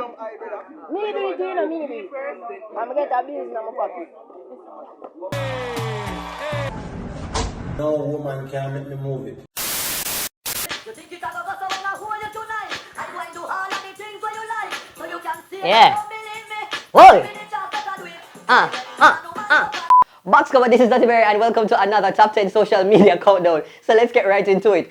Me do it, you know, me do it. I'm gonna get a bills in my pocket. No woman can make me move it. You think it's a go so when I hold you tonight? I'm going to do all of the things where you like, so you can see. Yeah. Don't believe me. Whoa. Box cover, this is Duttyberry and welcome to another top 10 social media countdown. So let's get right into it.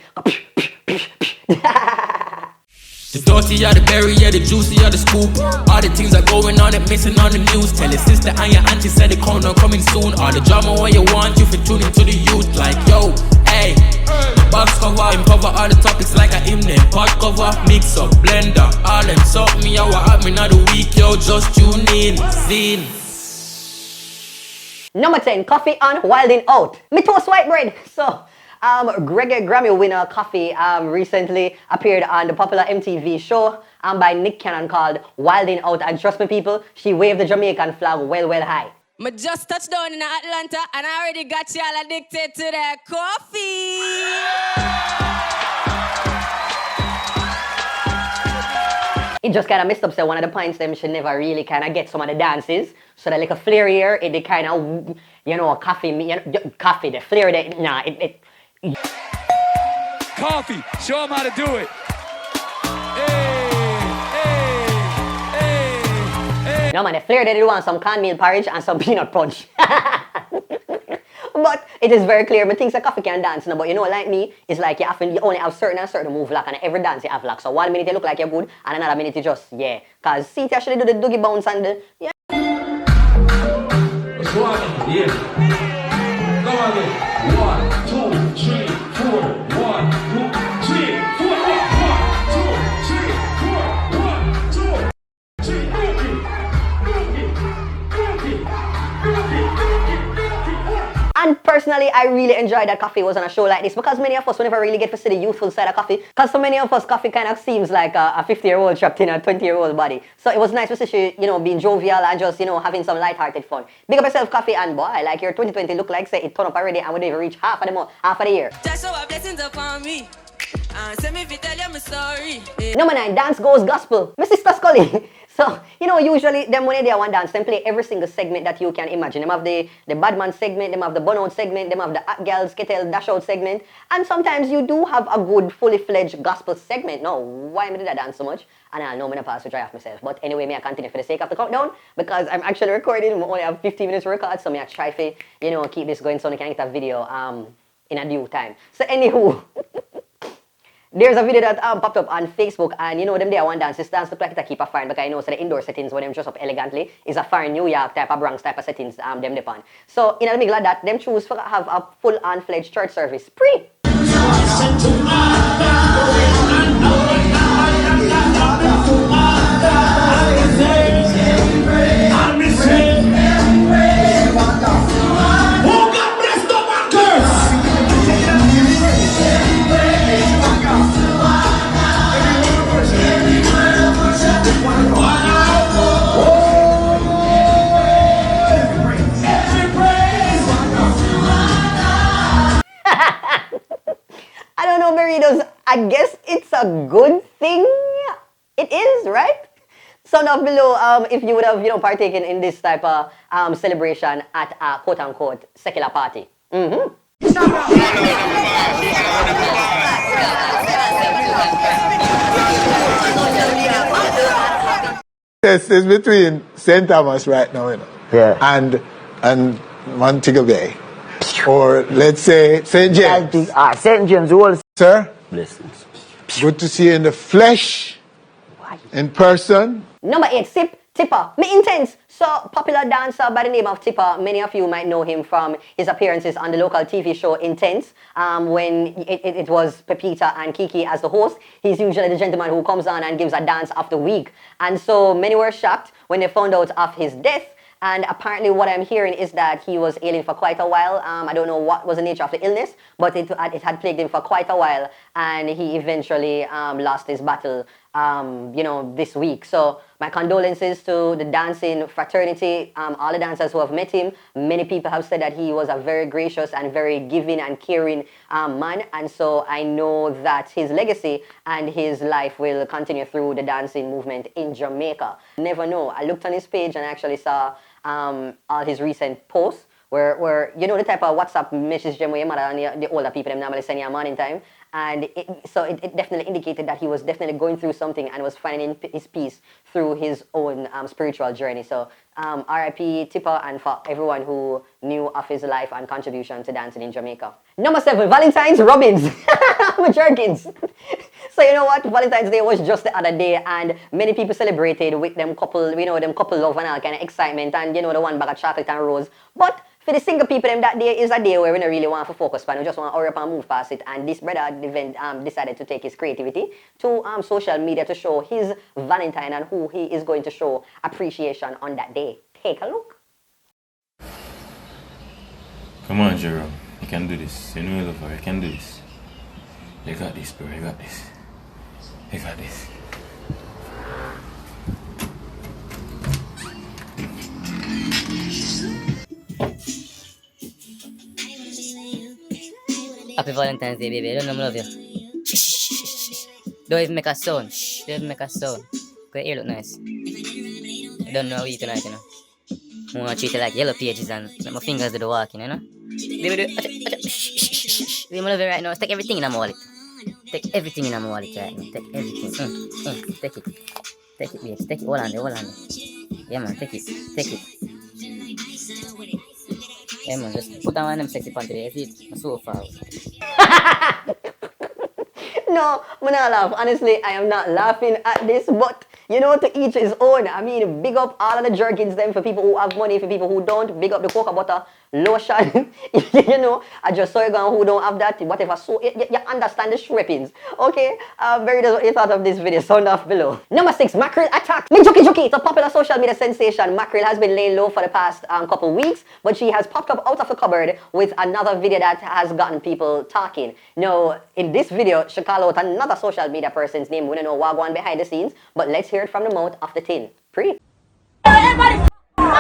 The dirty or the berry, yeah, the juicy or the scoop. All the things that going on, it missing on the news. Tell your sister and your auntie said the countdown coming soon. All the drama what you want, you for tuning to the youth. Like, yo, hey, box cover, cover all the topics like a hymn. Pot cover, mix up, blender, all them sort me out. What happening of the week, yo, just tune in, scene. Number 10, Koffee on Wilding Out. Me toast white bread. So, Grammy winner Koffee recently appeared on the popular MTV show by Nick Cannon called Wilding Out. And trust me, people, she waved the Jamaican flag well high. I just touched down in Atlanta and I already got y'all addicted to that coffee. It just kind of messed up, so one of the points them should never really kind of get some of the dances. So that like a Flairy here, it kind of, you know, Koffee, Koffee, the Flairy, nah, Koffee, show them how to do it. Hey. No man, the Flairy, they want some cornmeal porridge and some peanut punch. But it is very clear, me thinks a Koffee can dance, no, but you know, like me, it's like you only have certain move lock, and every dance you have lock. So 1 minute you look like you're good, and another minute you just, yeah. Cause see, actually do the doogie bounce and the, yeah. What's going on? Yeah. Go on then. 1, 2, 3, 4. 1, 2, 3, 4. 1, 2, 3, 4. 1, 2, 3. And personally, I really enjoyed that Koffee was on a show like this because many of us will never really get to see the youthful side of Koffee. Because so many of us, Koffee kind of seems like a 50-year-old trapped in a 20-year-old body. So it was nice to see she, you know, being jovial and just, you know, having some light-hearted fun. Big up yourself, Koffee, and boy, like your 2020 look like say it turned up already and we didn't even reach half of the year. Just show a blessings upon me. And send me if you tell you my story. Number 9, Dance Goes Gospel. My sister Scully. So, you know, usually them when they want dance, them play every single segment that you can imagine. Them have the Badman segment, them have the Burnout segment, them have the Hot Girls Kettle Dash Out segment. And sometimes you do have a good, fully fledged gospel segment. No, why did I dance so much? And I know I'm going to pass to try off myself. But anyway, I continue for the sake of the countdown because I'm actually recording. We only have 15 minutes to record, so I try to, you know, keep this going so I can get a video in a due time. So anywho, there's a video that popped up on Facebook, and you know them there one dance. This dance look like it keep a foreign because I know so the indoor settings when them dress up elegantly is a foreign New York type of Bronx type of settings them depend. So in the middle of that, them choose to have a full-on fledged church service. Free. I don't know, Burritos. I guess it's a good thing. It is, right? Sound off below if you would have, you know, partaken in this type of celebration at a quote-unquote secular party. Yes, it's between St. Thomas right now, you know, and Montego Bay. Or let's say St. James. St. James, all Sir, blessings. good to see you in the flesh, in person. Number 8, Sip Tipper. Me intense. So, popular dancer by the name of Tipper. Many of you might know him from his appearances on the local TV show Intense, when it was Pepita and Kiki as the host. He's usually the gentleman who comes on and gives a dance of the week. And so, many were shocked when they found out of his death. And apparently what I'm hearing is that he was ailing for quite a while. I don't know what was the nature of the illness, but it had plagued him for quite a while. And he eventually lost his battle this week. So my condolences to the dancing fraternity, all the dancers who have met him. Many people have said that he was a very gracious and very giving and caring man. And so I know that his legacy and his life will continue through the dancing movement in Jamaica. Never know. I looked on his page and actually saw all his recent posts where the type of WhatsApp message them where your mother and the older people them normally send you a morning time. And it definitely indicated that he was definitely going through something and was finding his peace through his own spiritual journey. So R.I.P. Tipper, and for everyone who knew of his life and contribution to dancing in Jamaica. Number 7, Valentine's Robbins with Jerkins. So you know what? Valentine's Day was just the other day, and many people celebrated with them couple, them couple love and all kind of excitement, and the one bag of chocolate and rose. But for the single people, that day is a day where we don't really want to focus on. We just want to hurry up and move past it. And this brother decided to take his creativity to social media to show his Valentine and who he is going to show appreciation on that day. Take a look. Come on, Jerome. You can do this. You know you love her. You can do this. You got this, bro. You got this. You got this. Happy Valentine's Day, baby. I don't know I love you. Don't even make a sound. Don't even make a sound. Because your ear look nice. I don't know how you tonight, I want to treat it like yellow pages and let my fingers do the walking, Baby, I love you right now. Take everything in my wallet. Take everything in my wallet right now. Take everything. Take it. Take it, bitch. Take it. Hold on there. Yeah, man. Take it. Take it. Yeah, man. Just put on one of them sexy pants today. It's so far. No, I'm not laughing. Honestly, I am not laughing at this, but to each his own. I mean, big up all of the jerkins them for people who have money, for people who don't. Big up the cocoa butter, lotion. I just saw you going who don't have that. Whatever. So you understand the shrippings. Okay? Very what you thought of this video. Sound off below. Number 6, Mackerel attacks. Juki. It's a popular social media sensation. Mackerel has been laying low for the past couple weeks, but she has popped up out of the cupboard with another video that has gotten people talking. Now, in this video, she called out another social media person's name. We don't know what going behind the scenes, but let's hear it from the mouth of the tin. Pre. Everybody you don't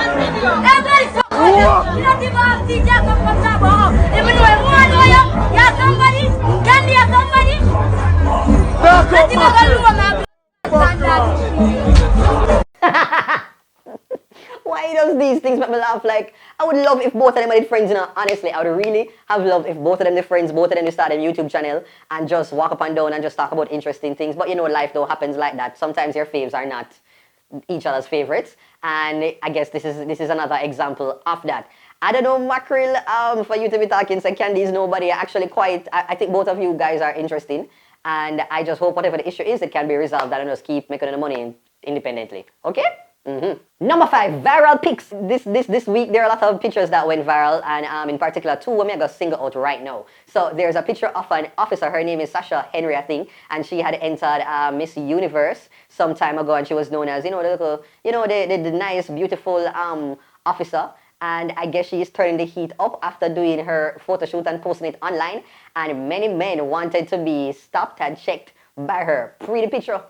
even have DJ come from top off. Even though I want to you have somebody, can you have somebody? Let him have a Why does these things make me laugh? Like, I would love if both of them are friends, honestly. I would really have loved if both of them are friends, both of them start a YouTube channel and just walk up and down and just talk about interesting things. But life though happens like that. Sometimes your faves are not each other's favorites, and I guess this is another example of that. I don't know, Mackerel, for you to be talking, say Candy is nobody. Actually, I think both of you guys are interesting, and I just hope whatever the issue is, it can be resolved. I don't just keep making the money independently. Okay? Number 5, viral pics. This week there are a lot of pictures that went viral, and in particular 2 I'm gonna single out right now. So there's a picture of an officer. Her name is Sasha Henry, I think, and she had entered Miss Universe some time ago, and she was known as the little, the nice, beautiful officer. And I guess she is turning the heat up after doing her photo shoot and posting it online, and many men wanted to be stopped and checked by her. Pretty picture.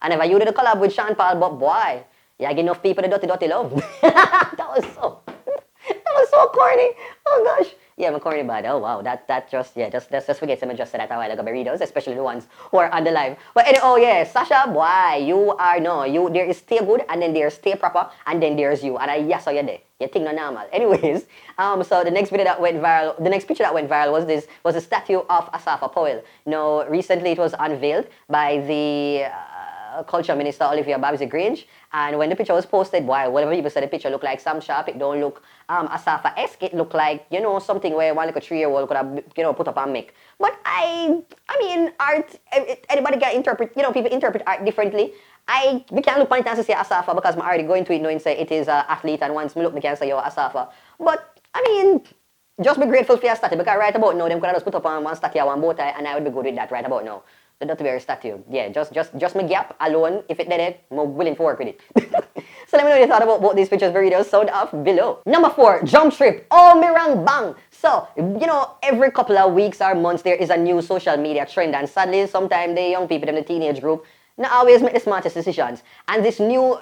I never you did a collab with Sean Paul, but boy, you get enough people the Dutty love. that was so corny. Oh gosh. Yeah, I'm corny bad. Oh wow, that just forget some just said that a while ago, burritos, especially the ones who are on the live. But anyway, yeah, Sasha, boy, there is stay good, and then there's stay proper, and then there's you, and yes, so you're there. You think not normal. Anyways, so the next video that went viral, the next picture that went viral was a statue of Asafa Powell. Now, recently it was unveiled by the Culture Minister Olivia Babsy Grange, and when the picture was posted, whatever people said the picture looked like Sam Sharp, it don't look Asafa-esque, it looked like, something where one like a 3-year-old could have, put up and make. But I mean, art, anybody can interpret, people interpret art differently. We can't look on it and say Asafa because I'm already going to it knowing say it is an athlete, and once me look, me can say, yo, Asafa. But, I mean, just be grateful for your statue, because right about now, them could have just put up on one statue or one bow tie, and I would be good with that right about now. The Duttyberry statue. Yeah, just my gap alone. If it did it, I'm willing to work with it. So let me know what you thought about both these pictures. Videos sound off below. Number 4, jump trip. Oh, mirang bang. So, you know, every couple of weeks or months there is a new social media trend, and sadly sometimes the young people in the teenage group not always make the smartest decisions. And this new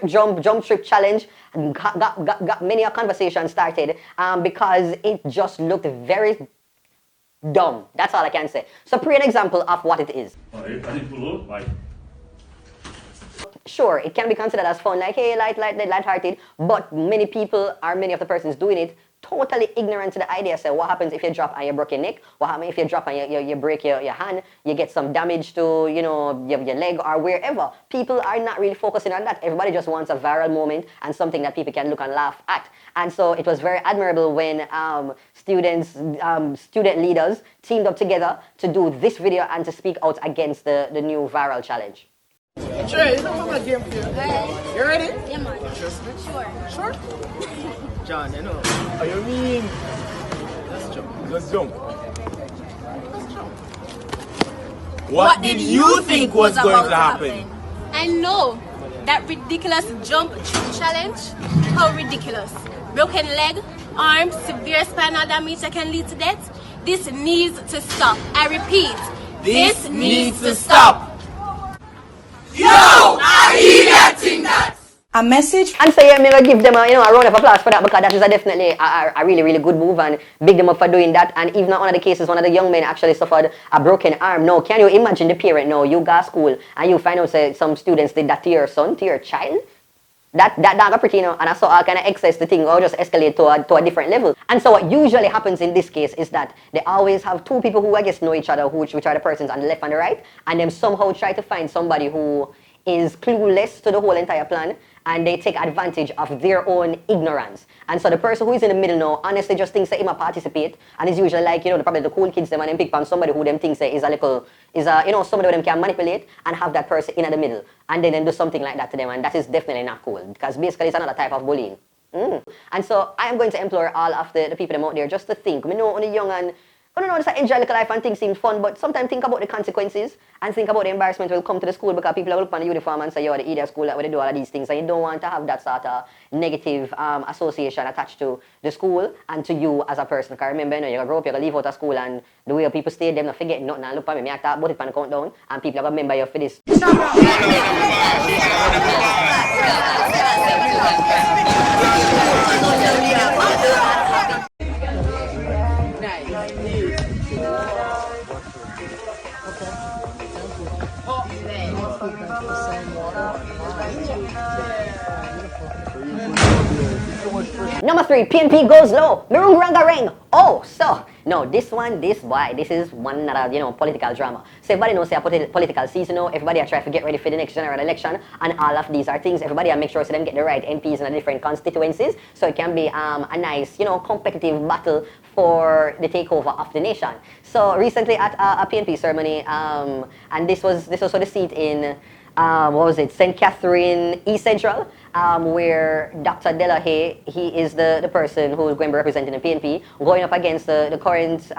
jump trip challenge got many a conversation started because it just looked very dumb. That's all I can say. So pre an example of what it is. Sure, it can be considered as fun, like hey, light-hearted, but many people or many of the persons doing it totally ignorant to the idea. So what happens if you drop and you break your neck? What happens if you drop and you break your hand? You get some damage to, you know, your leg or wherever. People are not really focusing on that. Everybody just wants a viral moment and something that people can look and laugh at. And so it was very admirable when student leaders teamed up together to do this video and to speak out against the new viral challenge. Sure, you know my game for you. You ready? Yeah, man. Sure? John, you know. What you mean? Let's jump. What did you think was going to happen? I know that ridiculous jump challenge. How ridiculous. Broken leg, arm, severe spinal damage that can lead to death. This needs to stop. I repeat, this needs to stop. Yo, I hear that thing that. A message. And so yeah, I'm gonna give them a round of applause for that, because that is definitely a really good move, and big them up for doing that. And even one of the cases, one of the young men actually suffered a broken arm. Now, can you imagine the parent? No, you go to school and you find out say some students did that to your son, to your child. That got pretty, you know, and I saw all kind of excess the thing or just escalate to a different level. And so what usually happens in this case is that they always have two people who I guess know each other, which are the persons on the left and the right, and them somehow try to find somebody who is clueless to the whole entire plan, and they take advantage of their own ignorance. And so the person who is in the middle now honestly just thinks that he might participate, and it's usually like, you know, probably the cool kids them, and then pick on somebody who them thinks is you know, somebody who them can manipulate and have that person in the middle, and then do something like that to them, and that is definitely not cool, because basically it's another type of bullying. And so I am going to implore all of the people them out there just to think. We know only young and I don't know, just enjoy little life and things seem fun, but sometimes think about the consequences and think about the embarrassment will come to the school, because people will look on the uniform and say, yo, the idiot school, where they do all of these things, and you don't want to have that sort of negative association attached to the school and to you as a person. Because remember, you know, you're going to grow up, you're going to leave out of school, and the way people stay, them not forget nothing, and look at me, I talk about it on the countdown, and people are going to remember you for this. Number 3, PNP goes low. Mirungranga. Oh, so no, this is one another, you know, political drama. So everybody knows say a political season now. Everybody are trying to get ready for the next general election, and all of these are things. Everybody are make sure so them get the right MPs in the different constituencies, so it can be a nice, you know, competitive battle for the takeover of the nation. So recently at a PNP ceremony, and this was for the seat in St. Catherine East Central, where Dr. Delahaye, he is the person who is going to be representing the PNP, going up against the current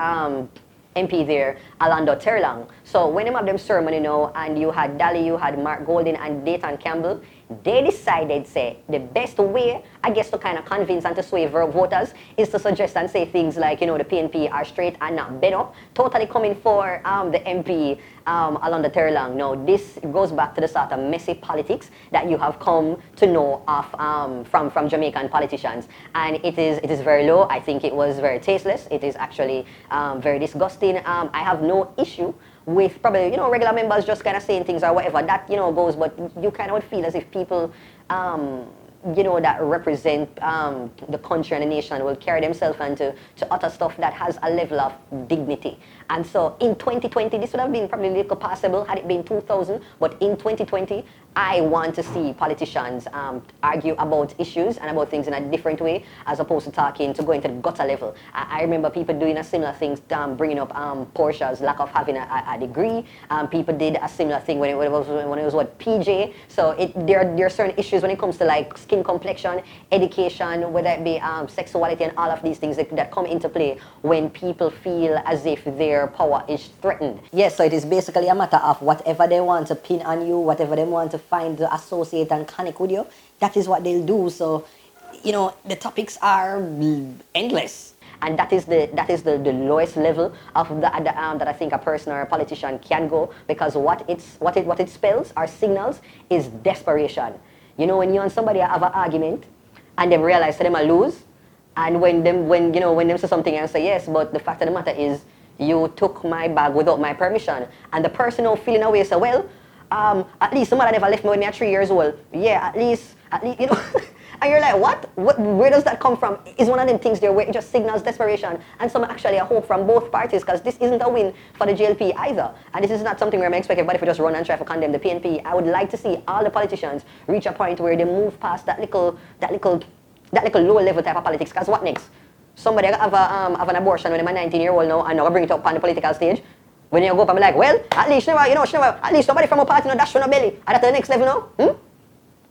MP there, Alando Terlang. So when they have them ceremony now, and you had Dali, you had Mark Golden and Dayton Campbell, they decided, say, the best way, I guess, to kind of convince and to sway voters is to suggest and say things like, you know, the PNP are straight and not bent up, totally coming for the MP Alando Terlang. Now, this goes back to the sort of messy politics that you have come to know of from Jamaican politicians, and it is very low. I think it was very tasteless. It is actually very disgusting. I have no issue with probably, you know, regular members just kind of saying things or whatever, that, you know, goes, but you kind of would feel as if people, you know, that represent the country and the nation will carry themselves and to utter stuff that has a level of dignity. And so in 2020, this would have been probably a little possible had it been 2000, but in 2020, I want to see politicians argue about issues and about things in a different way, as opposed to going to the gutter level. I remember people doing a similar thing, bringing up Portia's lack of having a degree. People did a similar thing when it was what, PJ. So there are certain issues when it comes to like skin complexion, education, whether it be sexuality and all of these things that come into play when people feel as if their power is threatened. Yes, so it is basically a matter of whatever they want to pin on you, whatever they want to find the associate and connect with you, that is what they'll do. So, you know, the topics are endless. And that is the lowest level of that I think a person or a politician can go, because what it spells or signals is desperation. You know, when you and somebody have an argument and they realize that they might lose, and when them say something and say yes, but the fact of the matter is you took my bag without my permission, and the person now feeling away say, well, at least somebody never left me when I was 3 years old. Yeah, at least you know. And you're like, what? Where does that come from? Is one of them things there where it just signals desperation and some actually a hope from both parties, because this isn't a win for the JLP either. And this is not something where I expect everybody to just run and try to condemn the PNP. I would like to see all the politicians reach a point where they move past that little low level type of politics. Because what next? Somebody have an abortion when they're a 19-year-old now and now bring it up on the political stage. When you go up and be like, well, at least at least somebody from a party dash on a belly. And at the next level now,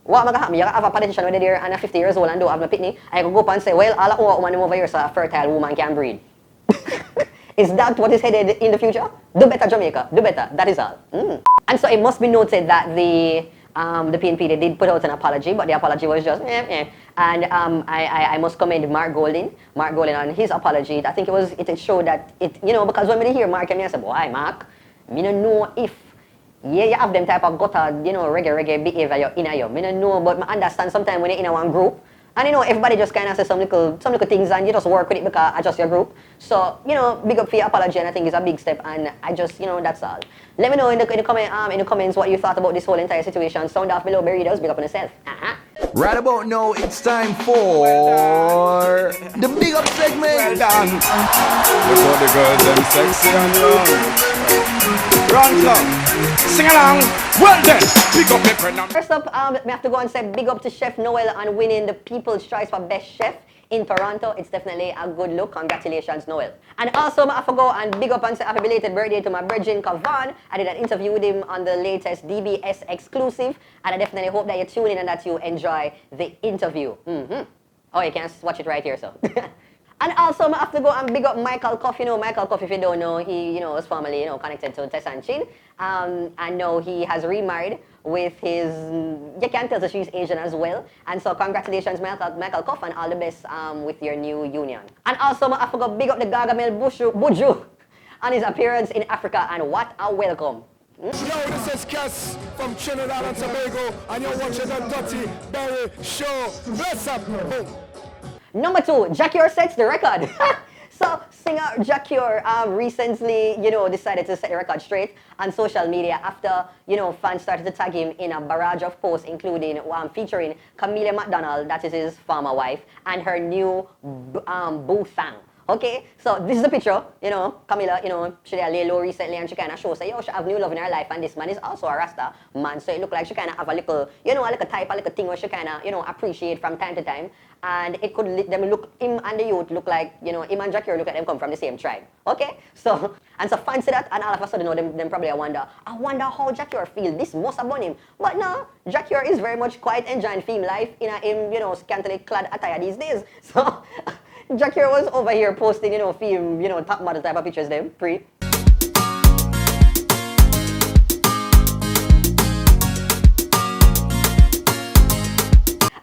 what am I going to happen? You have a politician when they're there and 50 years old and don't have no pitney, and you can go up and say, well, all I want over here so a fertile woman can breed. Is that what is headed in the future? Do better, Jamaica. Do better. That is all. And so it must be noted that the PNP, they did put out an apology, but the apology was just And I must commend Mark Golding on his apology. I think it showed that because when we hear Mark, I say, boy, Mark, I don't know if you have them type of gutter, reggae behavior in you. I don't know, but I understand sometimes when you're in one group, and everybody just kind of says some little things and you just work with it because it's just your group. So, big up for your apology, and I think it's a big step, and I just, that's all. Let me know in the comments what you thought about this whole entire situation. Sound off below, Berry-Dos, big up on yourself. Right about now, it's time for the big up segment. Well done. Look how the girls them sexy and young. Run club, sing along. Well then, big up my friend. First up, we have to go and say big up to Chef Noel on winning the People's Choice for Best Chef in Toronto. It's definitely a good look. Congratulations, Noel. And also, I have to go and big up and say happy belated birthday to my virgin Kavan. I did an interview with him on the latest DBS exclusive, and I definitely hope that you tune in and that you enjoy the interview. Oh, you can watch it right here, so. And also, I have to go and big up Michael Koffee. Michael Koffee, if you don't know, he, was formerly, connected to Tess and Chin. And now he has remarried with his, you can tell that she's Asian as well. And so congratulations, Michael Koffee, and all the best with your new union. And also, I have to go big up the Gargamel Buju on his appearance in Africa, and what a welcome. Yo, this is Cass from Trinidad and Tobago, and you're watching the TheDuttyBerryShow. Bless up, boom. Number 2, Jacquier sets the record. So, singer Jacquier recently, decided to set the record straight on social media after, fans started to tag him in a barrage of posts, including featuring Camilla McDonald, that is his former wife, and her new boo thang. Okay, so this is the picture, Camilla, she lay low recently and she kind of shows, she have new love in her life, and this man is also a Rasta man, so it look like she kind of have a little, a little thing where she kind of, appreciate from time to time, and it could, him and the youth look like, him and Jacquier look like them come from the same tribe, okay? So, and so fancy that, and all of a sudden, them probably wonder how Jacquier feel, this must have done him, but no, Jacquier is very much quite enjoying film life in a him, scantily clad attire these days, so... Jacquier was over here posting, film, top model type of pictures them, pre.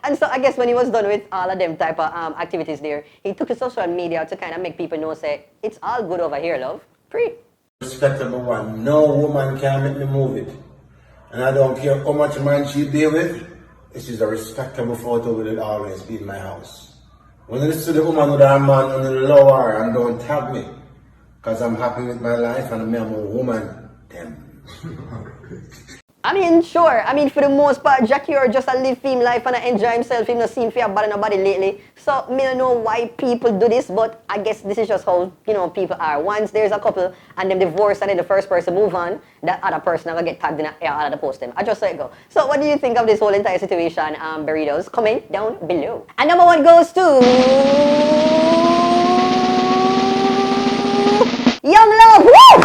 And so I guess when he was done with all of them type of activities there, he took to social media to kind of make people know, say, it's all good over here, love. Pre. Respect number one, no woman can make me move it. And I don't care how much man she be with, this is a respectable photo will it always be in my house. When you listen to the woman with her man on the lower and don't tag me, because I'm happy with my life and I'm a woman, them. I mean, sure. I mean, for the most part, Jacquier just a live film life and enjoy himself. He not seen for bad nobody lately. So, I don't know why people do this, but I guess this is just how, people are. Once there's a couple and them divorce and then the first person move on, that other person will get tagged in all of the post them. I just let it go. So, what do you think of this whole entire situation, Berry-Dos? Comment down below. And number 1 goes to... Young Love! Woo!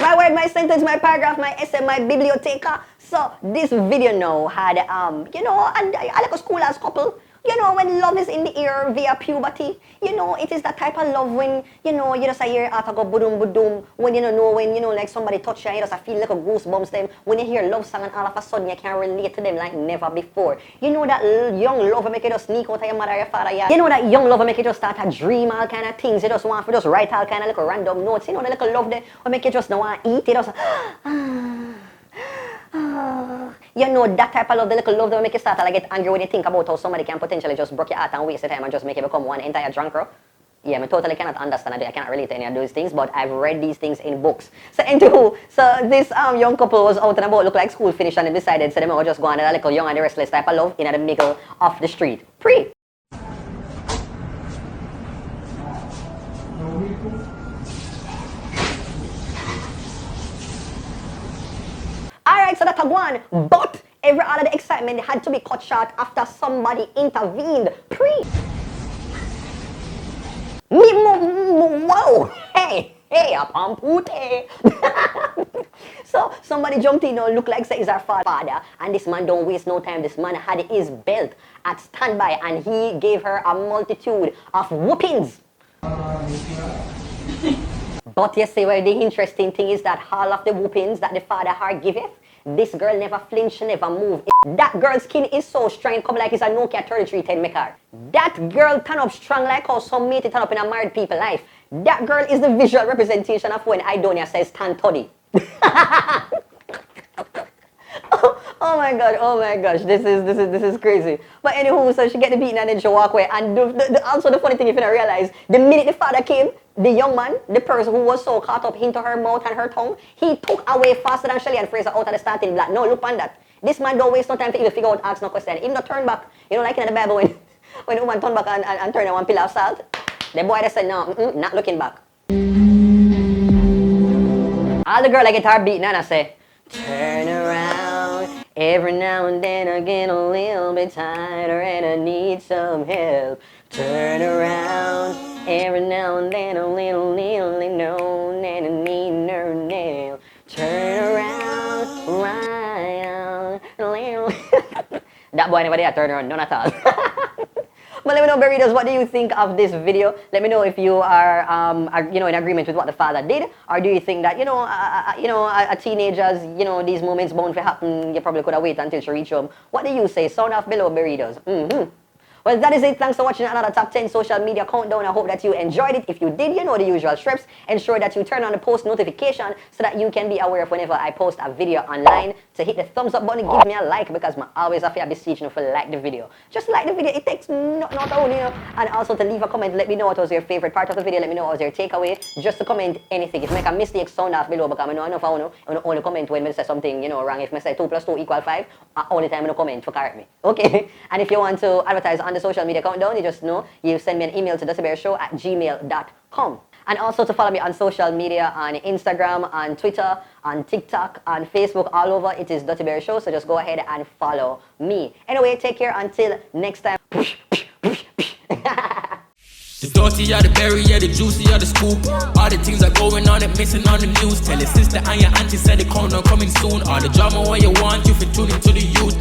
My word, my sentence, my paragraph, my essay, my biblioteca. So this video now had, a like a school-ass couple You know, when love is in the air via puberty, you know, it is that type of love when, you know, you just hear heart go boom boom, when you don't know, when, you know, like somebody touch you, you just feel like a goosebumps them. When you hear love song and all of a sudden you can relate to them like never before. You know that young love will make you just sneak out of your mother or your father yard. You know that young love will make you just start to dream all kind of things. You just want to just write all kind of little random notes. You know, the little love there will make you just don't want to eat. You just, you know that type of love, the little love that will make you start to like get angry when you think about how somebody can potentially just break your heart and waste your time and just make you become one entire drunk row. Yeah, I totally cannot understand it. I cannot relate to any of those things, but I've read these things in books. So anywho, so this young couple was out and about, look like school finished, and they decided so they might just go on a little young and the restless type of love in the middle of the street. Pre. Alright, so that's a one, but every all of the excitement had to be cut short after somebody intervened. Whoa, hey, a pampute. So somebody jumped in, looked like say he's our father, and this man don't waste no time. This man had his belt at standby, and he gave her a multitude of whoopings. But you see, well, the interesting thing is that all of the whoopings that the father had giveth, this girl never flinched, never moved. That girl's skin is so strong, come like it's a Nokia 3310 maker. That girl turn up strong like how some mate turn up in a married people life. That girl is the visual representation of when Idonia says stand toddy. Oh my gosh, this is crazy. But anywho, so she get the beating and then she walk away. And also the funny thing, if you don't realize, the minute the father came, the young man, the person who was so caught up into her mouth and her tongue, he took away faster than Shelly and Fraser out of the starting block. No, look on that. This man don't waste no time to even figure out, ask no question. Even not turn back. You know, like in the Bible when the woman turn back and turn on one pillar of salt, the boy they said, no, not looking back. All the girl I get her beating and I say, turn around. Every now and then I get a little bit tighter and I need some help. Turn around. Every now and then a little known and I need no nail. Turn around, right. That boy never did turn around, none at all. But let me know, Burritos, what do you think of this video? Let me know if you are, you know, in agreement with what the father did, or do you think that, you know, a teenager's, you know, these moments bound to happen, you probably could have waited until she reached home. What do you say? Sound off below, Burritos. Well, that is it. Thanks for watching another Top 10 Social Media Countdown. I hope that you enjoyed it. If you did, you know the usual strips. Ensure that you turn on the post notification so that you can be aware of whenever I post a video online. To hit the thumbs up button, give me a like, because I always have to beseech you to like the video. Just like the video. It takes not only, you know. And also to leave a comment. Let me know what was your favorite part of the video. Let me know what was your takeaway. Just to comment anything. If you make a mistake, sound off below, because I know enough I only comment when I say something, you know, wrong. If I say 2 + 2 = 5, only time I comment to correct me. Okay? And if you want to advertise on the Social Media Countdown, you just know, you send me an email to TheDuttyBerryShow@gmail.com. And also to follow me on social media, on Instagram, on Twitter, on TikTok, on Facebook, all over, it is Dutty Berry Show. So just go ahead and follow me. Anyway, take care until next time. The dirty or the berry, yeah, the juicy or the scoop. All the things are going on and missing on the news. Tell your sister and your auntie said the corner coming soon. All the drama what you want, you fit tune into the youth.